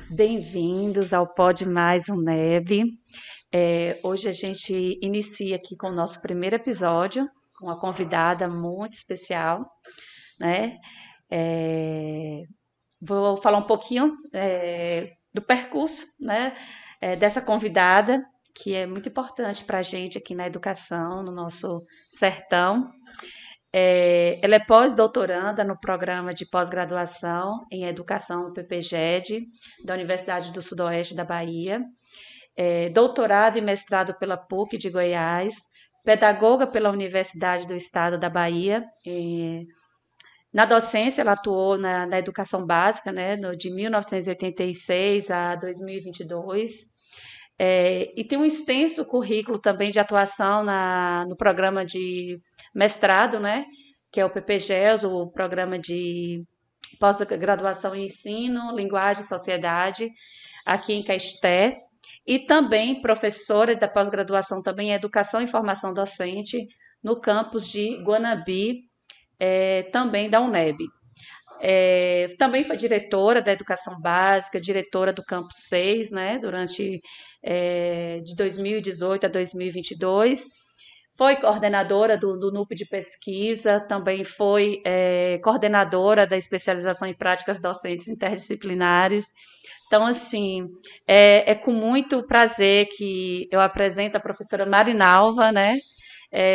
Bem-vindos ao Pod Mais UNEB. Hoje a gente inicia aqui com o nosso primeiro episódio, com uma convidada muito especial, né? Vou falar um pouquinho do percurso, né, dessa convidada, que é muito importante para a gente aqui na educação, no nosso sertão. Ela é pós-doutoranda no programa de pós-graduação em Educação do PPGED, da Universidade do Sudoeste da Bahia, doutorado e mestrado pela PUC de Goiás, pedagoga pela Universidade do Estado da Bahia. Na docência, ela atuou na educação básica, né, de 1986 a 2022, e tem um extenso currículo também de atuação no programa de mestrado, né, que é o PPGES, o programa de pós-graduação em ensino, linguagem e sociedade, aqui em Caeté, e também professora da pós-graduação também em educação e formação docente no campus de Guanabi, também da UNEB. Também foi diretora da educação básica, diretora do Campus 6, né, durante de 2018 a 2022. Foi coordenadora do NUP de pesquisa, também foi coordenadora da especialização em práticas docentes interdisciplinares. Então, assim, é com muito prazer que eu apresento a professora Marinalva, né,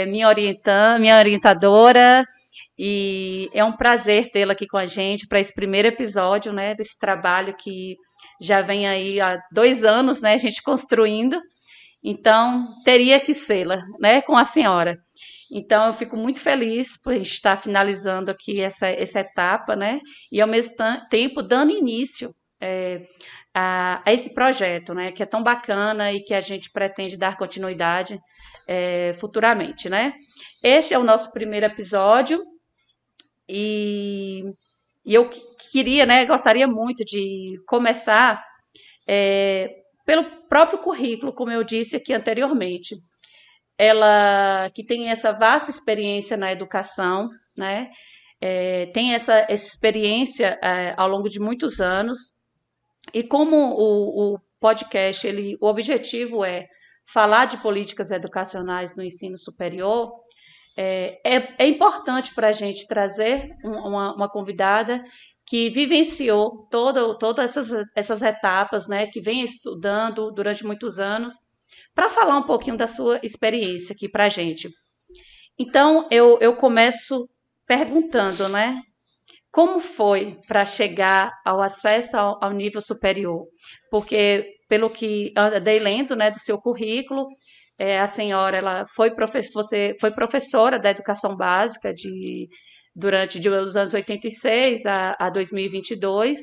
minha orientadora, e é um prazer tê-la aqui com a gente para esse primeiro episódio, né, desse trabalho que já vem aí há 2 anos, né, a gente construindo. Então, teria que ser-la, né, com a senhora. Então, eu fico muito feliz por estar finalizando aqui essa etapa, né, e ao mesmo tempo dando início a esse projeto, né, que é tão bacana e que a gente pretende dar continuidade futuramente, né. Este é o nosso primeiro episódio. E eu queria, né, gostaria muito de começar pelo próprio currículo, como eu disse aqui anteriormente. Ela que tem essa vasta experiência na educação, né, tem essa experiência ao longo de muitos anos, e como o podcast, o objetivo é falar de políticas educacionais no ensino superior, é importante para a gente trazer uma convidada que vivenciou todas essas etapas, né, que vem estudando durante muitos anos, para falar um pouquinho da sua experiência aqui para a gente. Então, eu começo perguntando, né, como foi para chegar ao acesso ao nível superior? Porque, pelo que andei lendo, né, do seu currículo, a senhora ela você foi professora da educação básica durante os anos 86 a 2022,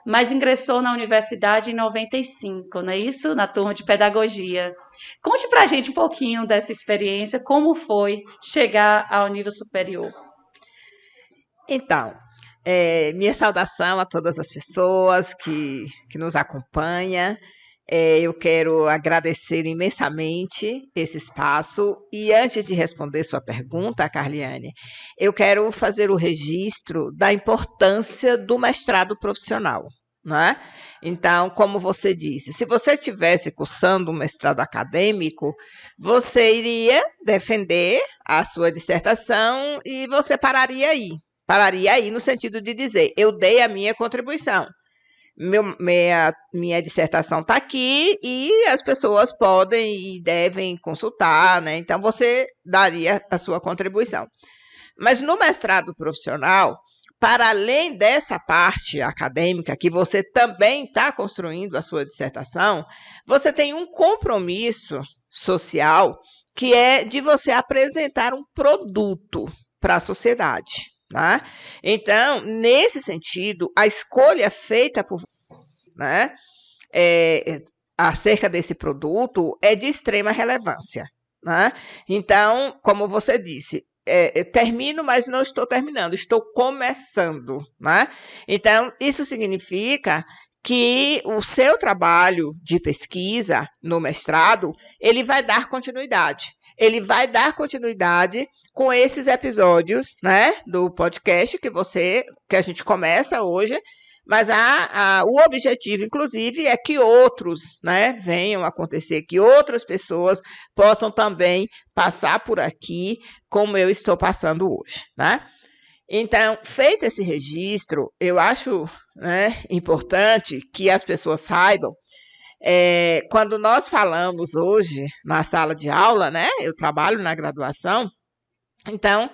mas ingressou na universidade em 95, não é isso? Na turma de pedagogia. Conte para a gente um pouquinho dessa experiência, como foi chegar ao nível superior. Então, minha saudação a todas as pessoas que nos acompanham. Eu quero agradecer imensamente esse espaço. E antes de responder sua pergunta, Carliane, eu quero fazer o registro da importância do mestrado profissional. Né? Então, como você disse, se você estivesse cursando um mestrado acadêmico, você iria defender a sua dissertação e você pararia aí. Pararia aí no sentido de dizer, eu dei a minha contribuição. Minha dissertação está aqui e as pessoas podem e devem consultar, né? Então, você daria a sua contribuição. Mas no mestrado profissional, para além dessa parte acadêmica, que você também está construindo a sua dissertação, você tem um compromisso social que é de você apresentar um produto para a sociedade. Né? Então, nesse sentido, a escolha feita por né, acerca desse produto é de extrema relevância. Né? Então, como você disse, termino, mas não estou terminando, estou começando, né? Então, isso significa que o seu trabalho de pesquisa no mestrado, ele vai dar continuidade. Ele vai dar continuidade com esses episódios, né, do podcast que a gente começa hoje, mas o objetivo, inclusive, é que outros, né, venham a acontecer, que outras pessoas possam também passar por aqui, como eu estou passando hoje, né? Então, feito esse registro, eu acho, né, importante que as pessoas saibam, quando nós falamos hoje na sala de aula, né, eu trabalho na graduação, então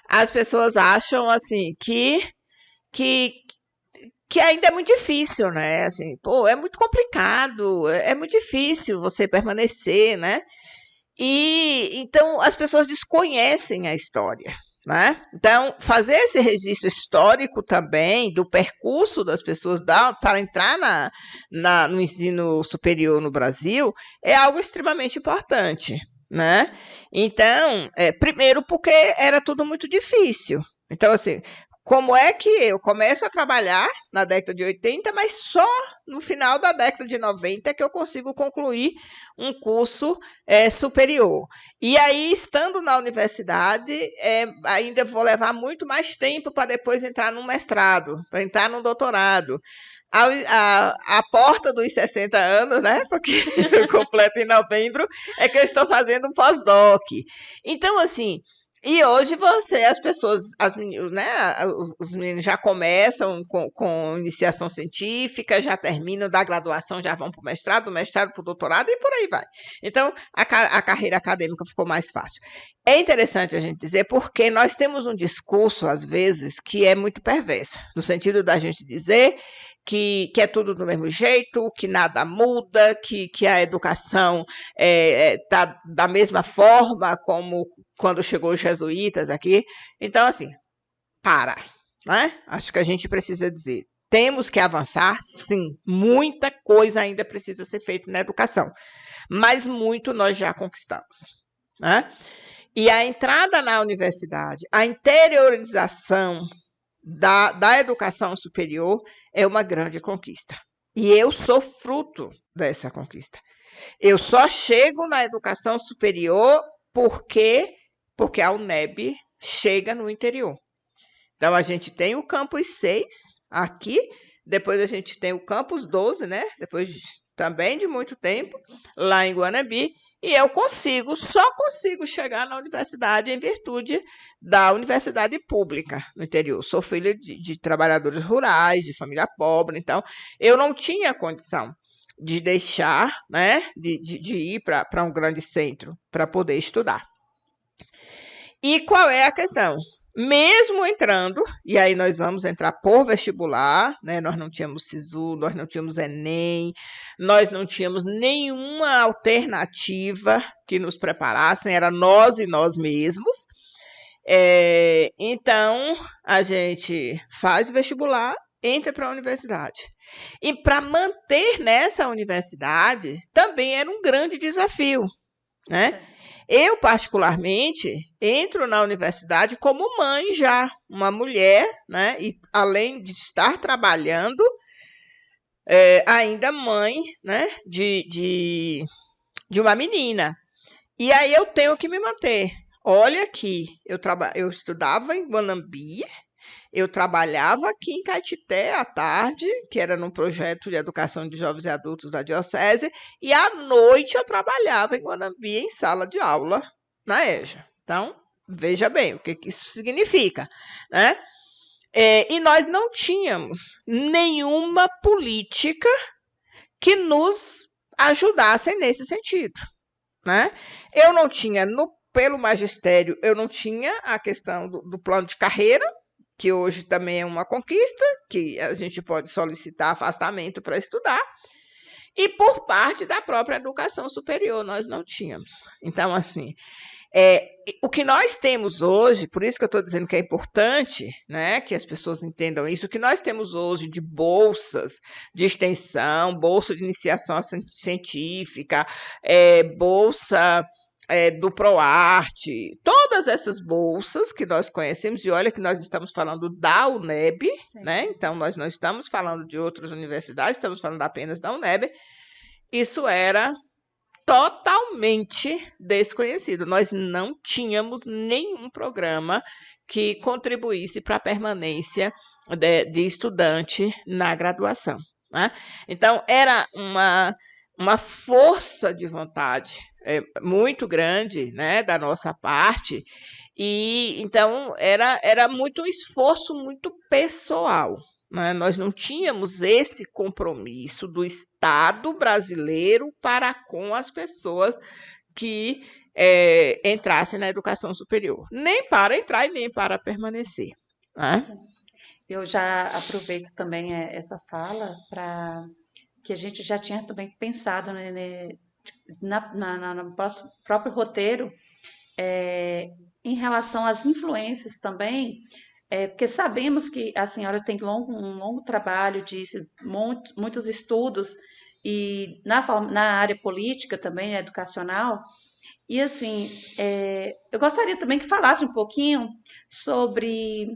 as pessoas acham assim que, que ainda é muito difícil, né? Assim, pô, é muito complicado, é muito difícil você permanecer, né? E então as pessoas desconhecem a história, né? Então, fazer esse registro histórico também do percurso das pessoas para entrar no ensino superior no Brasil é algo extremamente importante, né? Então, primeiro porque era tudo muito difícil. Então, assim, como é que eu começo a trabalhar na década de 80, mas só no final da década de 90 é que eu consigo concluir um curso superior. E aí, estando na universidade, ainda vou levar muito mais tempo para depois entrar num mestrado, para entrar num doutorado. A porta dos 60 anos, né? Porque eu completo em novembro, é que eu estou fazendo um pós-doc. Então, assim, e hoje as pessoas, né, os meninos já começam com iniciação científica, já terminam da graduação, já vão para o mestrado, do mestrado para o doutorado e por aí vai. Então, a carreira acadêmica ficou mais fácil. É interessante a gente dizer porque nós temos um discurso, às vezes, que é muito perverso, no sentido da gente dizer que é tudo do mesmo jeito, que nada muda, que a educação está da mesma forma como quando chegou os jesuítas aqui. Então, assim, né? Acho que a gente precisa dizer, temos que avançar, sim, muita coisa ainda precisa ser feita na educação, mas muito nós já conquistamos, né? E a entrada na universidade, a interiorização da educação superior é uma grande conquista. E eu sou fruto dessa conquista. Eu só chego na educação superior porque a UNEB chega no interior. Então, a gente tem o campus 6 aqui, depois a gente tem o campus 12, né? Depois também de muito tempo, lá em Guanabi, e eu só consigo chegar na universidade em virtude da universidade pública no interior. Sou filha de trabalhadores rurais, de família pobre, então eu não tinha condição de deixar, né, de ir para um grande centro para poder estudar. E qual é a questão? Mesmo entrando, e aí nós vamos entrar por vestibular, né? Nós não tínhamos SISU, nós não tínhamos Enem, nós não tínhamos nenhuma alternativa que nos preparassem, era nós e nós mesmos. Então, a gente faz o vestibular, entra para a universidade. E para manter nessa universidade também era um grande desafio, né? Eu, particularmente, entro na universidade como mãe já, uma mulher, né? E além de estar trabalhando, ainda mãe, né? De uma menina. E aí eu tenho que me manter. Olha aqui, eu estudava em Guanambi, eu trabalhava aqui em Caetité à tarde, que era num projeto de educação de jovens e adultos da Diocese, e à noite eu trabalhava em Guanambi em sala de aula na EJA. Então, veja bem o que isso significa, né? E nós não tínhamos nenhuma política que nos ajudasse nesse sentido, né? Eu não tinha, pelo magistério, eu não tinha a questão do plano de carreira, que hoje também é uma conquista, que a gente pode solicitar afastamento para estudar, e por parte da própria educação superior nós não tínhamos. Então, assim, o que nós temos hoje, por isso que eu estou dizendo que é importante, né, que as pessoas entendam isso, o que nós temos hoje de bolsas de extensão, bolsa de iniciação científica, bolsa do ProArte, todas essas bolsas que nós conhecemos, e olha que nós estamos falando da UNEB, né? Então nós não estamos falando de outras universidades, estamos falando apenas da UNEB, isso era totalmente desconhecido. Nós não tínhamos nenhum programa que contribuísse para a permanência de estudante na graduação, né? Então, era uma força de vontade muito grande, né, da nossa parte, e então era muito um esforço muito pessoal. Né? Nós não tínhamos esse compromisso do Estado brasileiro para com as pessoas que entrassem na educação superior, nem para entrar e nem para permanecer. Né? Eu já aproveito também essa fala que a gente já tinha também pensado, né, no próprio roteiro, em relação às influências também, porque sabemos que a senhora tem um longo trabalho disso, muitos estudos, e na área política também, educacional, e assim, eu gostaria também que falasse um pouquinho sobre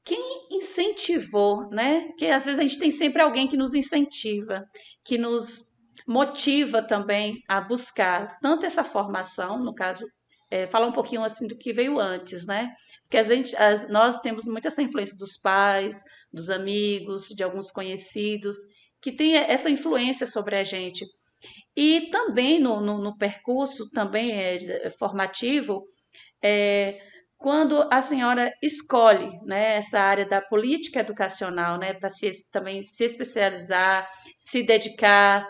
quem incentivou, né? Que às vezes a gente tem sempre alguém que nos incentiva, que nos motiva também a buscar tanto essa formação, no caso, falar um pouquinho assim do que veio antes, né? Porque nós temos muita essa influência dos pais, dos amigos, de alguns conhecidos, que tem essa influência sobre a gente. E também no percurso também formativo, é, quando a senhora escolhe, né, essa área da política educacional, né, para também se especializar, se dedicar,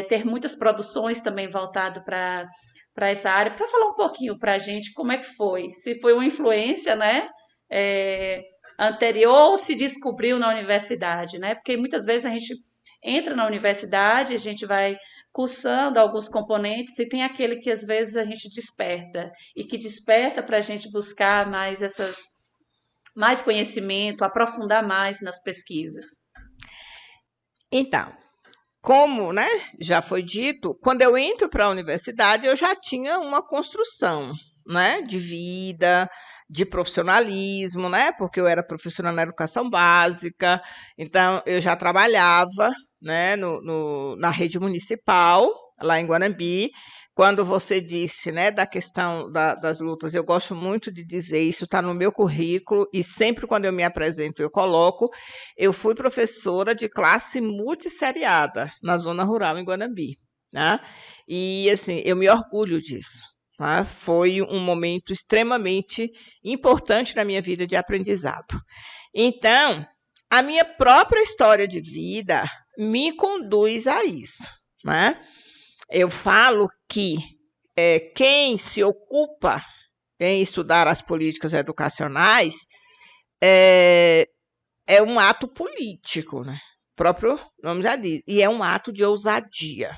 ter muitas produções também voltado para essa área, para falar um pouquinho para a gente como é que foi, se foi uma influência, né, é, anterior ou se descobriu na universidade, né, porque muitas vezes a gente entra na universidade, a gente vai cursando alguns componentes e tem aquele que às vezes a gente desperta e que desperta para a gente buscar mais conhecimento, aprofundar mais nas pesquisas. Então, como, né, já foi dito, quando eu entro para a universidade, eu já tinha uma construção, né, de vida, de profissionalismo, né, porque eu era professora na educação básica, então eu já trabalhava, né, na rede municipal, lá em Guanambi. Quando você disse, né, da questão das lutas, eu gosto muito de dizer, isso está no meu currículo, e sempre quando eu me apresento eu coloco, eu fui professora de classe multisseriada na zona rural em Guanambi. Né? E, assim, eu me orgulho disso. Tá? Foi um momento extremamente importante na minha vida de aprendizado. Então, a minha própria história de vida me conduz a isso. Né? Eu falo que quem se ocupa em estudar as políticas educacionais é um ato político, né? O próprio nome já diz, e é um ato de ousadia.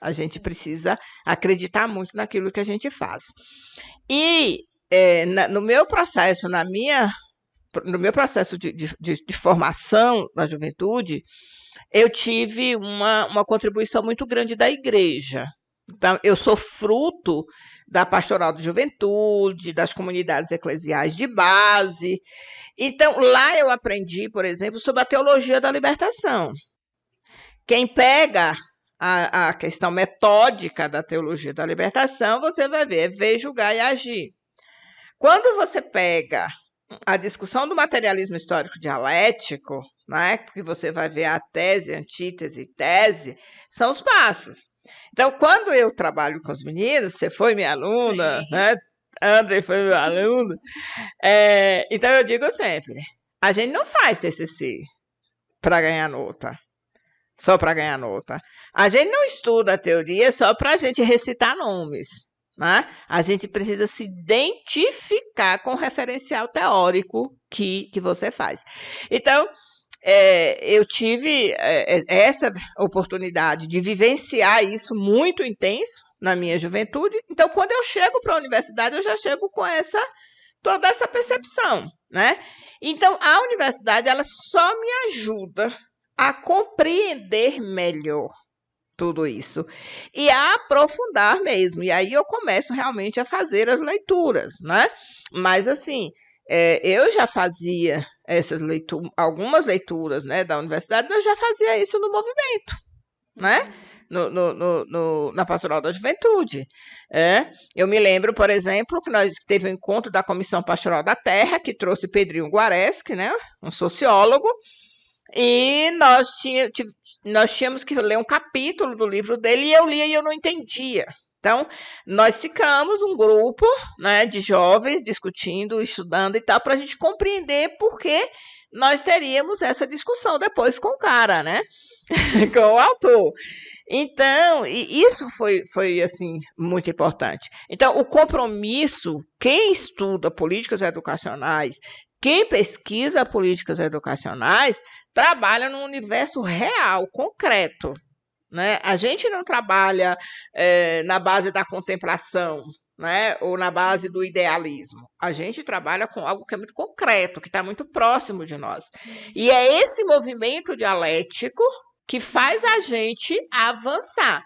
A gente precisa acreditar muito naquilo que a gente faz. E no meu processo, no meu processo de formação na juventude, eu tive uma contribuição muito grande da igreja. Então, eu sou fruto da pastoral de juventude, das comunidades eclesiais de base. Então, lá eu aprendi, por exemplo, sobre a teologia da libertação. Quem pega a questão metódica da teologia da libertação, você vai ver julgar e agir. Quando você pega a discussão do materialismo histórico dialético, né, que você vai ver a tese, antítese e tese, são os passos. Então, quando eu trabalho com os meninos, você foi minha aluna, né? André foi meu aluno, então eu digo sempre, a gente não faz TCC para ganhar nota, só para ganhar nota. A gente não estuda a teoria só para a gente recitar nomes. Né? A gente precisa se identificar com o referencial teórico que você faz. Então, eu tive essa oportunidade de vivenciar isso muito intenso na minha juventude. Então, quando eu chego para a universidade, eu já chego com toda essa percepção. Né? Então, a universidade ela só me ajuda a compreender melhor tudo isso. E a aprofundar mesmo. E aí eu começo realmente a fazer as leituras, né? Mas, assim, eu já fazia algumas leituras, né, da universidade, mas eu já fazia isso no movimento, né? Na Pastoral da Juventude. Eu me lembro, por exemplo, que nós teve um encontro da Comissão Pastoral da Terra, que trouxe Pedrinho Guareschi, né, um sociólogo, e nós tínhamos que ler um capítulo do livro dele, e eu lia e eu não entendia. Então, nós ficamos um grupo, né, de jovens discutindo, estudando e tal, para a gente compreender por que nós teríamos essa discussão depois com o cara, né? Com o autor. Então, isso foi assim, muito importante. Então, o compromisso, quem estuda políticas educacionais, quem pesquisa políticas educacionais, trabalha num universo real, concreto. Né? A gente não trabalha na base da contemplação, né? Ou na base do idealismo. A gente trabalha com algo que é muito concreto, que está muito próximo de nós. E é esse movimento dialético que faz a gente avançar.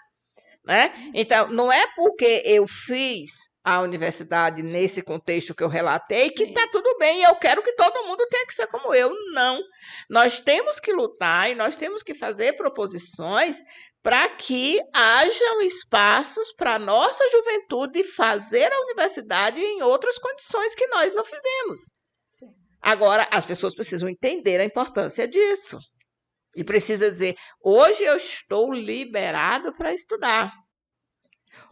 Né? Então, não é porque eu fiz a universidade nesse contexto que eu relatei que está tudo bem e eu quero que todo mundo tenha que ser como eu. Não. Nós temos que lutar e nós temos que fazer proposições para que hajam espaços para a nossa juventude fazer a universidade em outras condições que nós não fizemos. Sim. Agora, as pessoas precisam entender a importância disso. E precisa dizer, hoje eu estou liberado para estudar.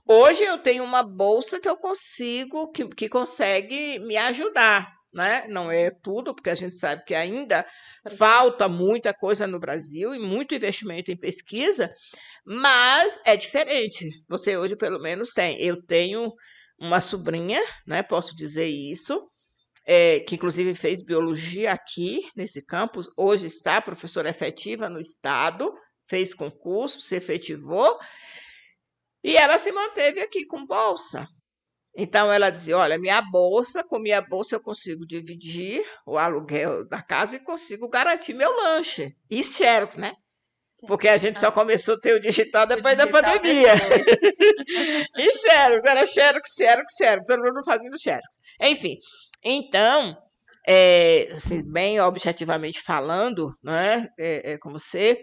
Hoje eu tenho uma bolsa que eu consigo, que consegue me ajudar. Né? Não é tudo, porque a gente sabe que ainda falta muita coisa no Brasil e muito investimento em pesquisa, mas é diferente. Você hoje, pelo menos, tem. Eu tenho uma sobrinha, né? Posso dizer isso, que inclusive fez biologia aqui nesse campus, hoje está professora efetiva no estado, fez concurso, se efetivou, e ela se manteve aqui com bolsa. Então ela dizia, olha, com minha bolsa eu consigo dividir o aluguel da casa e consigo garantir meu lanche. E xerox, né? Sim. Porque a gente só começou a ter o digital depois da pandemia. E xerox, era xerox, todo mundo fazendo xerox. Enfim, então, assim, bem objetivamente falando, né, com você,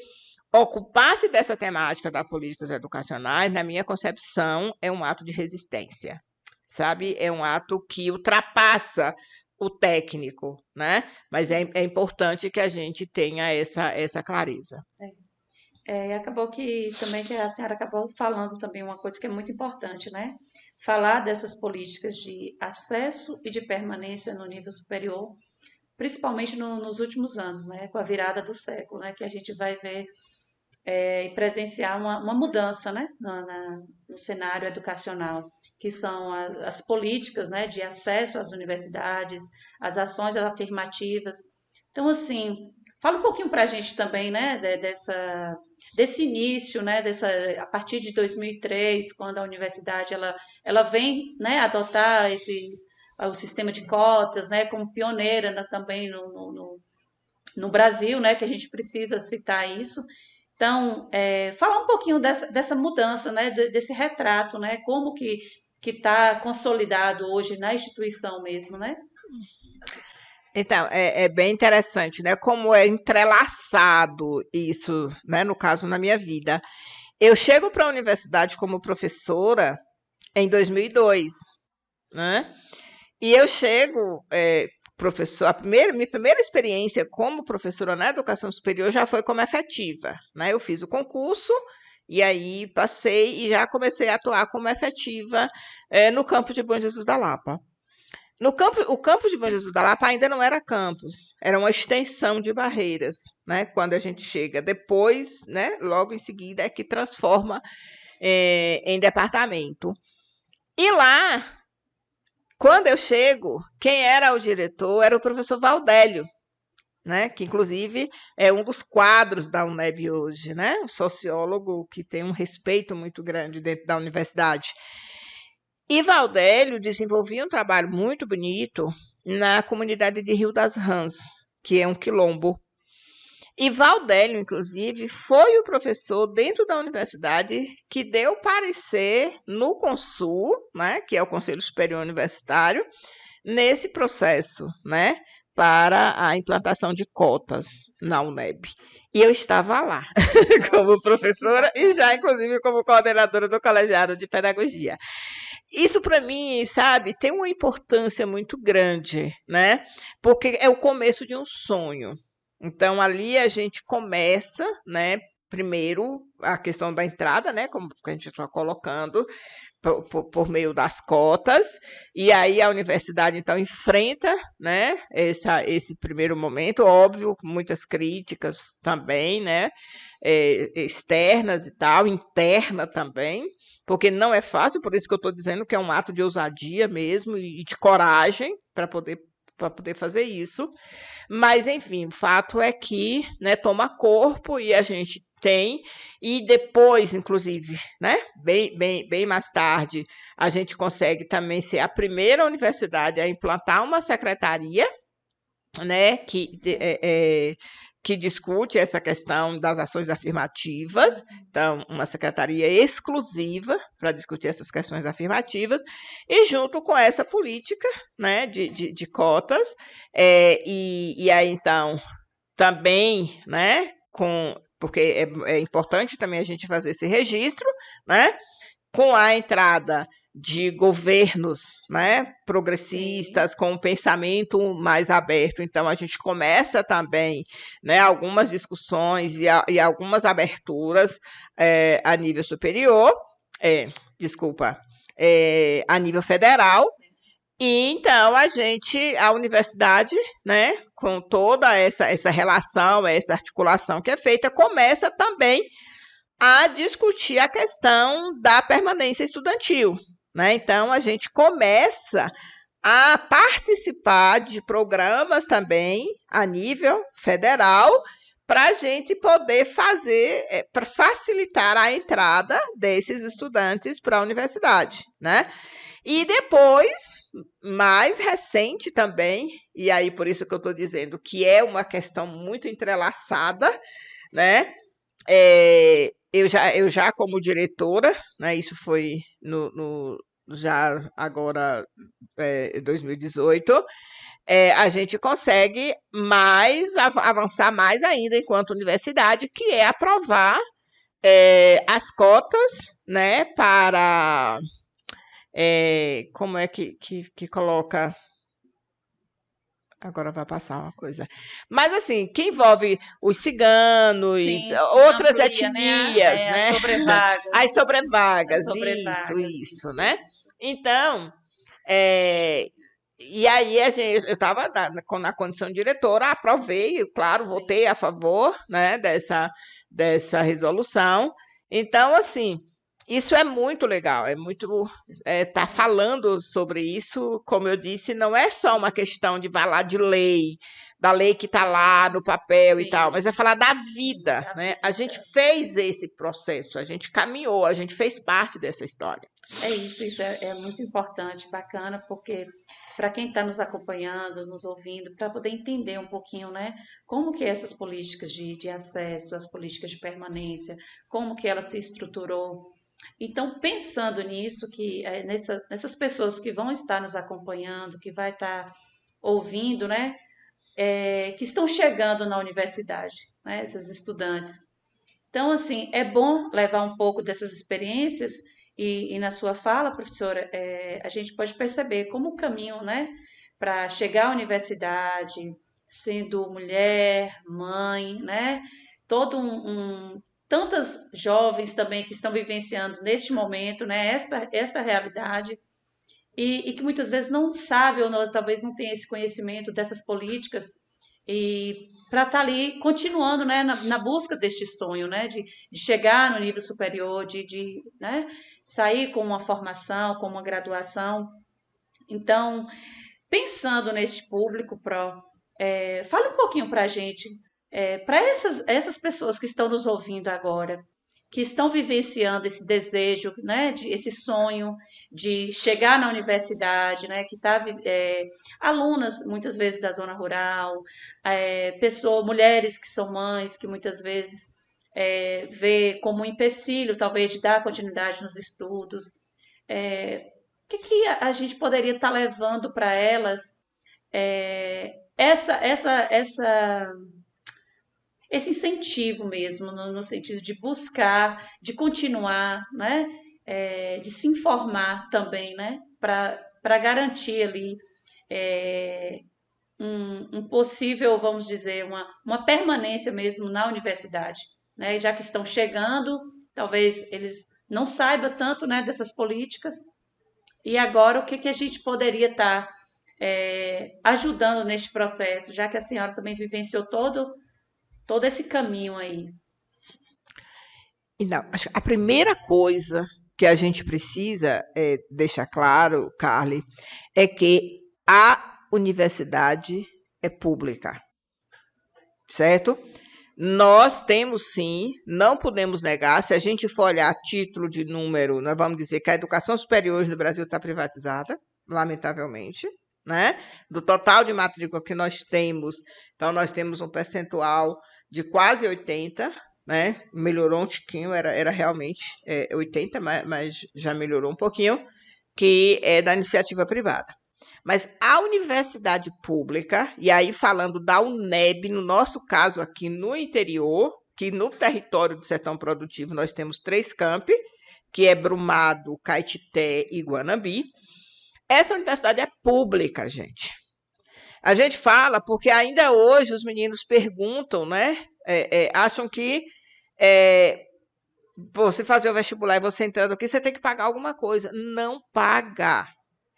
ocupar-se dessa temática das políticas educacionais, na minha concepção, é um ato de resistência, sabe? É um ato que ultrapassa o técnico, né? Mas é importante que a gente tenha essa clareza. Acabou que também que a senhora acabou falando também uma coisa que é muito importante, né? Falar dessas políticas de acesso e de permanência no nível superior, principalmente nos últimos anos, né? Com a virada do século, né? Que a gente vai ver e presenciar uma mudança, né? No cenário educacional, que são as políticas, né? De acesso às universidades, as ações afirmativas. Então, assim, fala um pouquinho para a gente também, né? Desse início, né? A partir de 2003, quando a universidade ela vem, né? Adotar o sistema de cotas, né? Como pioneira, né, também no Brasil, né? Que a gente precisa citar isso. Então, falar um pouquinho dessa mudança, né, desse retrato, né, como que está consolidado hoje na instituição mesmo, né? Então, é bem interessante, né, como é entrelaçado isso, né, no caso, na minha vida. Eu chego para a universidade como professora em 2002, né, e eu chego... minha primeira experiência como professora na educação superior já foi como efetiva, né? Eu fiz o concurso e aí passei e já comecei a atuar como efetiva no campo de Bom Jesus da Lapa. O campo de Bom Jesus da Lapa ainda não era campus, era uma extensão de Barreiras, né? Quando a gente chega depois, né? Logo em seguida é que transforma em departamento. E lá, quando eu chego, quem era o diretor era o professor Valdélio, né, que inclusive é um dos quadros da UNEB hoje, né, um sociólogo que tem um respeito muito grande dentro da universidade. E Valdélio desenvolvia um trabalho muito bonito na comunidade de Rio das Rãs, que é um quilombo. E Valdélio, inclusive, foi o professor dentro da universidade que deu parecer no Consul, né, que é o Conselho Superior Universitário, nesse processo, né, para a implantação de cotas na UNEB. E eu estava lá como professora e já, inclusive, como coordenadora do colegiado de pedagogia. Isso para mim, sabe, tem uma importância muito grande, né? Porque é o começo de um sonho. Então ali a gente começa, né? Primeiro a questão da entrada, né? Como a gente está colocando, por meio das cotas, e aí a universidade então enfrenta, né, esse primeiro momento, óbvio, com muitas críticas também, né, externas e tal, interna também, porque não é fácil, por isso que eu estou dizendo que é um ato de ousadia mesmo e de coragem para poder fazer isso. Mas, enfim, o fato é que, né, toma corpo e a gente tem, e depois, inclusive, né, bem mais tarde, a gente consegue também ser a primeira universidade a implantar uma secretaria, né, que discute essa questão das ações afirmativas, então, uma secretaria exclusiva para discutir essas questões afirmativas, e junto com essa política, né, de cotas, e aí, então, também, né, porque é importante também a gente fazer esse registro, né, com a entrada de governos, né, progressistas, com um pensamento mais aberto. Então, a gente começa também, né, algumas discussões e algumas aberturas a nível superior, a nível federal. E então a universidade, né, com toda essa relação, essa articulação que é feita, começa também a discutir a questão da permanência estudantil, né? Então a gente começa a participar de programas também a nível federal para a gente poder fazer, para facilitar a entrada desses estudantes para a universidade, né? E depois, mais recente também, e aí por isso que eu estou dizendo que é uma questão muito entrelaçada, né? Eu já como diretora, né? Isso foi já agora 2018, a gente consegue avançar mais ainda enquanto universidade, que é aprovar as cotas, né, para como é que coloca? Agora vai passar uma coisa. Mas, assim, que envolve os ciganos, Sim, outras amplia, etnias, as né? sobrevagas. As sobrevagas, As sobrevagas, isso, isso, né? isso. Então, e aí eu estava na condição de diretora, aprovei, claro, Sim. votei a favor, né, dessa resolução. Então, assim, isso é muito legal, é muito tá falando sobre isso, como eu disse, não é só uma questão de falar de lei, da lei que está lá no papel Sim. e tal, mas é falar da vida, né? A gente fez esse processo, a gente caminhou, a gente fez parte dessa história. Isso é muito importante, bacana, porque para quem está nos acompanhando, nos ouvindo, para poder entender um pouquinho, né, como que essas políticas de acesso, as políticas de permanência, como que ela se estruturou. Então, pensando nisso, que nessas pessoas que vão estar nos acompanhando, que vai estar ouvindo, né, que estão chegando na universidade, né, esses estudantes. Então, assim, é bom levar um pouco dessas experiências e na sua fala, professora, a gente pode perceber como o caminho, né, para chegar à universidade, sendo mulher, mãe, né, todo tantas jovens também que estão vivenciando neste momento, né, esta realidade e que muitas vezes não sabe ou não, talvez não tenha esse conhecimento dessas políticas e para estar ali continuando, né, na busca deste sonho, né, de chegar no nível superior, né, sair com uma formação, com uma graduação. Então, pensando neste público pró, fale um pouquinho para a gente, para essas pessoas que estão nos ouvindo agora, que estão vivenciando esse desejo, né, esse sonho de chegar na universidade, né, que está alunas muitas vezes da zona rural, mulheres que são mães, que muitas vezes vê como um empecilho, talvez, de dar continuidade nos estudos. O que a gente poderia estar levando para elas esse incentivo mesmo, no sentido de buscar, de continuar, né? De se informar também, né? Para garantir ali um possível, vamos dizer, uma permanência mesmo na universidade, né? Já que estão chegando, talvez eles não saibam tanto, né, dessas políticas. E agora, o que a gente poderia estar ajudando neste processo, já que a senhora também vivenciou todo esse caminho aí? E não, acho que a primeira coisa que a gente precisa deixar claro, Carly, é que a universidade é pública, certo? Nós temos sim, não podemos negar, se a gente for olhar título de número, nós vamos dizer que a educação superior hoje no Brasil está privatizada, lamentavelmente, né? Do total de matrícula que nós temos, então nós temos um percentual de quase 80%, né? Melhorou um tiquinho, era realmente 80%, mas já melhorou um pouquinho, que é da iniciativa privada. Mas a universidade pública, e aí falando da UNEB, no nosso caso aqui no interior, que no território do Sertão Produtivo nós temos 3 campi, que é Brumado, Caetité e Guanambi. Essa universidade é pública, gente. A gente fala porque ainda hoje os meninos perguntam, né? Acham que você fazer o vestibular e você entrando aqui, você tem que pagar alguma coisa. Não paga.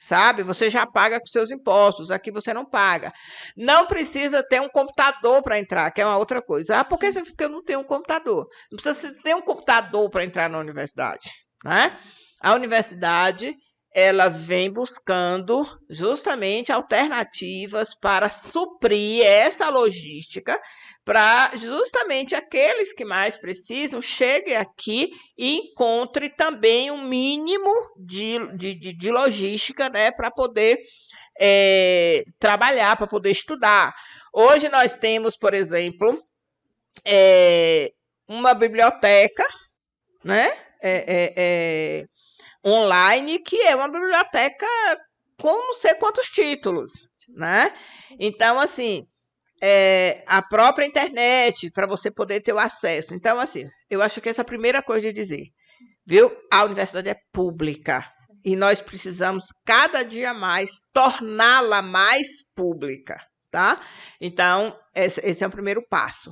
Sabe? Você já paga com seus impostos, aqui você não paga. Não precisa ter um computador para entrar, que é uma outra coisa. Ah, porque eu não tenho um computador? Não precisa ter um computador para entrar na universidade, né? A universidade, ela vem buscando justamente alternativas para suprir essa logística, para justamente aqueles que mais precisam cheguem aqui e encontrem também um mínimo de logística, né, para poder trabalhar, para poder estudar. Hoje nós temos, por exemplo, uma biblioteca, né, online, que é uma biblioteca com não sei quantos títulos, né? Então, assim, a própria internet, para você poder ter o acesso. Então, assim, eu acho que essa é a primeira coisa de dizer, viu? A universidade é pública e nós precisamos cada dia mais torná-la mais pública, tá? Então, esse é o primeiro passo.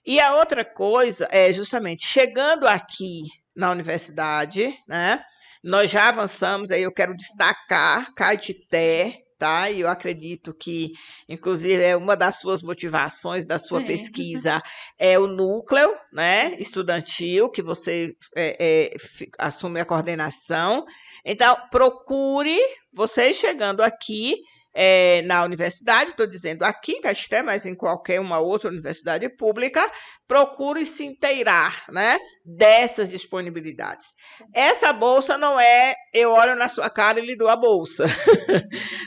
E a outra coisa é justamente, chegando aqui na universidade, né? Nós já avançamos, aí eu quero destacar Caetité, tá? E eu acredito que, inclusive, é uma das suas motivações da sua pesquisa é o núcleo, né, estudantil, que você assume a coordenação. Então, procure, vocês chegando aqui na universidade, estou dizendo aqui, Caetité, mas em qualquer uma outra universidade pública, procure se inteirar, né, dessas disponibilidades. Essa bolsa não é eu olho na sua cara e lhe dou a bolsa.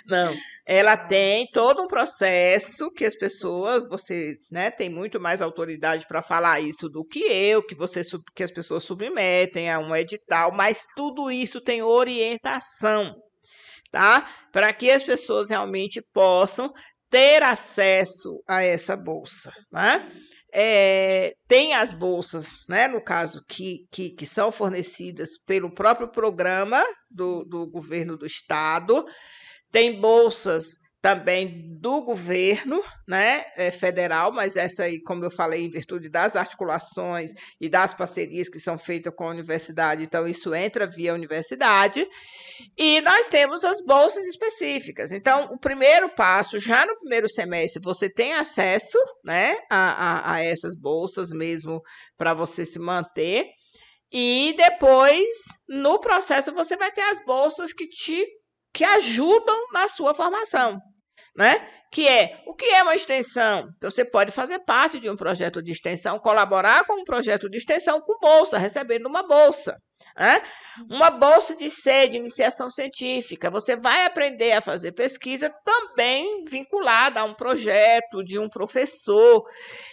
Não, ela tem todo um processo que as pessoas, você, né, tem muito mais autoridade para falar isso do que eu, que as pessoas submetem a um edital, mas tudo isso tem orientação, tá? Para que as pessoas realmente possam ter acesso a essa bolsa, né? Tem as bolsas, né, no caso, que são fornecidas pelo próprio programa do governo do estado. Tem bolsas também do governo, né, federal, mas essa aí, como eu falei, em virtude das articulações e das parcerias que são feitas com a universidade, então isso entra via universidade. E nós temos as bolsas específicas. Então, o primeiro passo, já no primeiro semestre, você tem acesso, né, a essas bolsas mesmo para você se manter. E depois, no processo, você vai ter as bolsas que ajudam na sua formação, né? o que é uma extensão? Então, você pode fazer parte de um projeto de extensão, colaborar com um projeto de extensão com bolsa, recebendo uma bolsa. Né? Uma bolsa de iniciação científica. Você vai aprender a fazer pesquisa também vinculada a um projeto de um professor.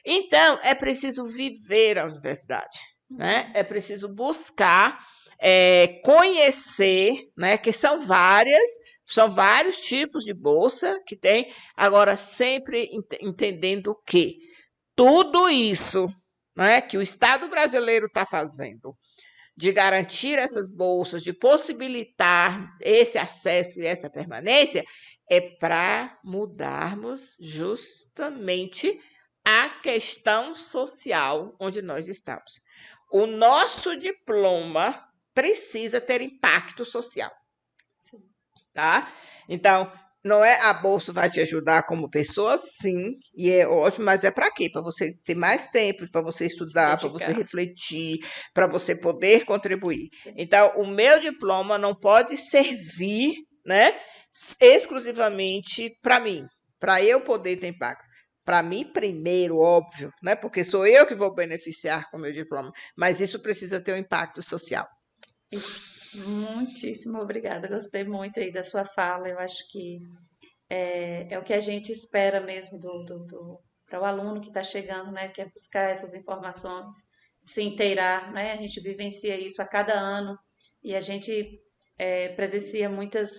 Então, é preciso viver a universidade. Né? É preciso buscar conhecer, né, que são vários tipos de bolsa que tem, agora sempre entendendo que tudo isso, né, que o Estado brasileiro está fazendo, de garantir essas bolsas, de possibilitar esse acesso e essa permanência, é para mudarmos justamente a questão social onde nós estamos. O nosso diploma precisa ter impacto social. Sim. Tá? Então, não é a bolsa vai te ajudar como pessoa, sim, e é ótimo, mas é para quê? Para você ter mais tempo, para você estudar, para você refletir, para você poder contribuir. Sim. Então, o meu diploma não pode servir, né, exclusivamente para mim, para eu poder ter impacto. Para mim, primeiro, óbvio, né, porque sou eu que vou beneficiar com o meu diploma, mas isso precisa ter um impacto social. Isso. Muitíssimo obrigada, gostei muito aí da sua fala, eu acho que é o que a gente espera mesmo para o aluno que está chegando, né, que é buscar essas informações, se inteirar, né, a gente vivencia isso a cada ano e a gente presencia muitas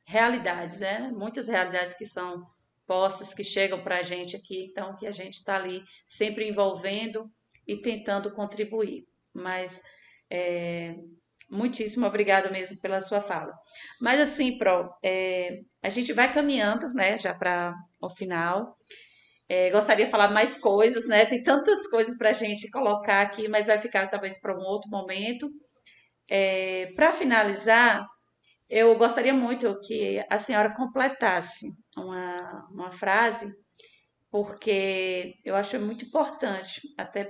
realidades, né, muitas realidades que são postas, que chegam para a gente aqui, então que a gente está ali sempre envolvendo e tentando contribuir, mas muitíssimo obrigada mesmo pela sua fala. Mas assim, Pro, a gente vai caminhando, né, já para o final. Gostaria de falar mais coisas, né? Tem tantas coisas para a gente colocar aqui, mas vai ficar talvez para um outro momento. Para finalizar, eu gostaria muito que a senhora completasse uma frase, porque eu acho muito importante, até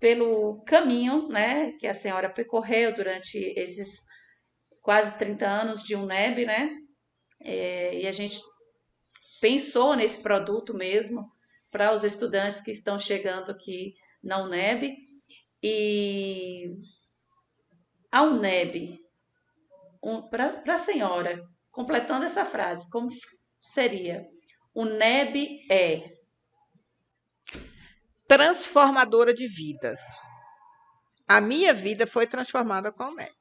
pelo caminho, né, que a senhora percorreu durante esses quase 30 anos de UNEB, né? E a gente pensou nesse produto mesmo para os estudantes que estão chegando aqui na UNEB. E a UNEB, para a senhora, completando essa frase, como seria? UNEB é transformadora de vidas. A minha vida foi transformada com a UNEB.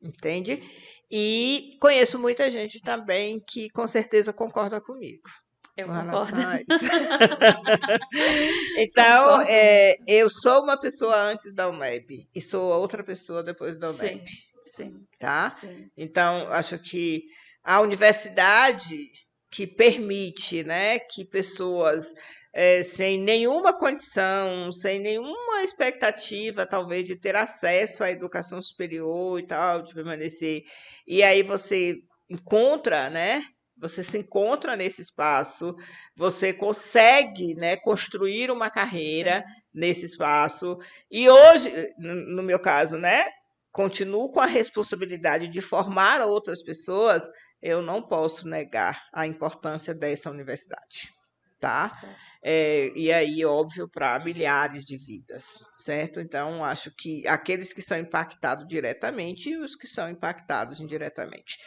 Entende? E conheço muita gente também que com certeza concorda comigo. Eu concordo. Então, eu sou uma pessoa antes da UNEB e sou outra pessoa depois da UNEB. Sim. Tá? Sim. Então, acho que a universidade que permite, né, que pessoas sem nenhuma condição, sem nenhuma expectativa, talvez, de ter acesso à educação superior e tal, de permanecer. E aí você encontra, né? Você se encontra nesse espaço, você consegue, né, construir uma carreira nesse espaço. E hoje, no meu caso, né, continuo com a responsabilidade de formar outras pessoas, eu não posso negar a importância dessa universidade, tá? E aí, óbvio, para milhares de vidas, certo? Então, acho que aqueles que são impactados diretamente e os que são impactados indiretamente.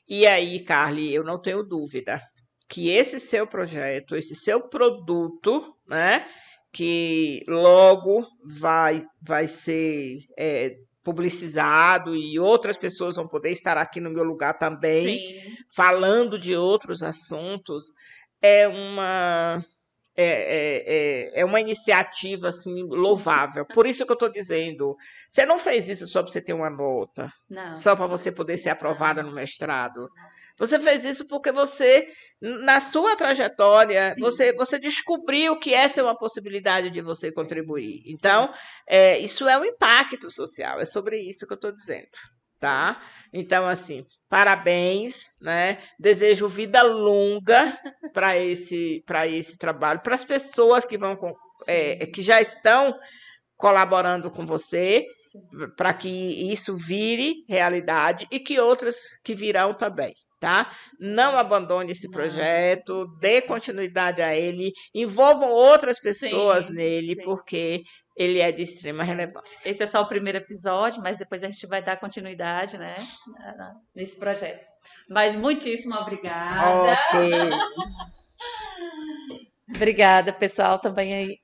E aí, Carly, eu não tenho dúvida que esse seu projeto, esse seu produto, né, que logo vai ser publicizado e outras pessoas vão poder estar aqui no meu lugar também, falando de outros assuntos, é uma iniciativa assim, louvável. Por isso que eu estou dizendo, você não fez isso só para você ter uma nota, só para você poder ser aprovada no mestrado. Você fez isso porque você, na sua trajetória, você descobriu que essa é uma possibilidade de você contribuir. Então, isso é um impacto social, é sobre isso que eu estou dizendo, tá? Então, assim, parabéns, né? Desejo vida longa para esse trabalho, para as pessoas que vão que já estão colaborando com você. para que isso vire realidade e que outras que virão também. Tá? Não abandone esse projeto, dê continuidade a ele, envolvam outras pessoas nele, porque ele é de extrema relevância. Esse é só o primeiro episódio, mas depois a gente vai dar continuidade, né, nesse projeto. Mas muitíssimo obrigada. Ok. Obrigada, pessoal, também aí.